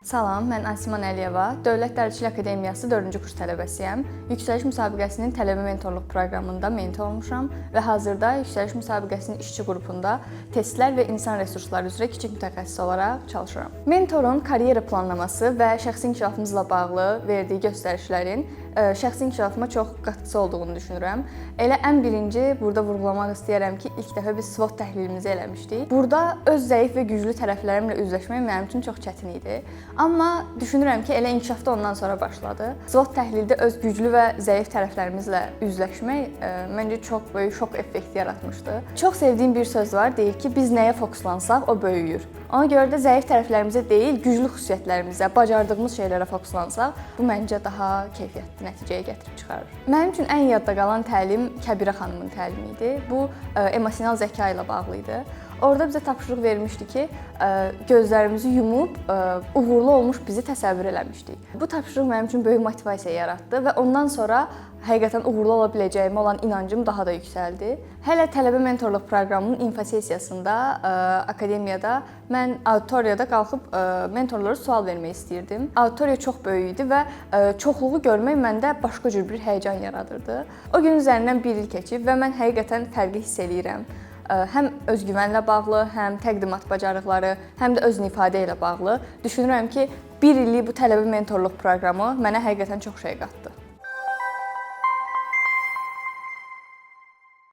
Salam, mən Asiman Əliyeva, Dövlət Dərziçilik Akademiyası 4-cü kurs tələbəsiyəm. Yüksəliş müsabiqəsinin tələbə mentorluq proqramında mentor olmuşam və hazırda yüksəliş müsabiqəsinin işçi qrupunda testlər və insan resursları üzrə kiçik mütəxəssis olaraq çalışıram. Mentorun karyera planlaması və şəxsi inkişafımızla bağlı verdiyi göstərişlərin şəxsi inkişafıma çox qatqısı olduğunu düşünürəm. Elə ən birinci burada vurğulamaq istəyirəm ki, ilk dəfə biz SWOT təhlilimizi eləmişdik. Burada öz zəif və güclü tərəflərimlə üzləşmək mənim üçün çox çətin idi. Amma düşünürəm ki, elə inkişafda ondan sonra başladı. SWOT təhlildə öz güclü və zəif tərəflərimizlə üzləşmək məncə çox böyük şok effekti yaratmışdı. Çox sevdiyim bir söz var, deyir ki, biz nəyə fokuslansaq o böyüyür. Ona görə də zəif tərəflərimizə deyil, güclü xüsusiyyətlərimizə, bacardığımız şeylərə fokuslansaq, bu məncə daha keyfiyyətli nəticəyə gətirib çıxarır. Mənim üçün ən yadda qalan təlim Kəbirə xanımın təlimi idi. Bu emosional zəka ilə bağlı idi. Orada bizə tapşırıq vermişdi ki, gözlərimizi yumub uğurlu olmuş bizi təsəvvür eləmişdik. Bu tapşırıq mənim üçün böyük motivasiya yaratdı və ondan sonra həqiqətən uğurlu ola biləcəyimə olan inancım daha da yüksəldi. Hələ tələbə mentorluq proqramının infosessiyasında akademiyada mən auditoriyada qalxıb mentorlara sual vermək istəyirdim. Auditoriya çox böyük idi və çoxluğu görmək məndə başqa cür bir həyəcan yaradırdı. O gün üzərindən bir il keçib və mən həqiqətən fərqi hiss eləyirəm. Həm özgüvənlə bağlı, həm təqdimat bacarıqları, həm də özünü ifadə ilə bağlı düşünürəm ki, bir illik bu tələbə mentorluq proqramı mənə həqiqətən çox şey qatdı.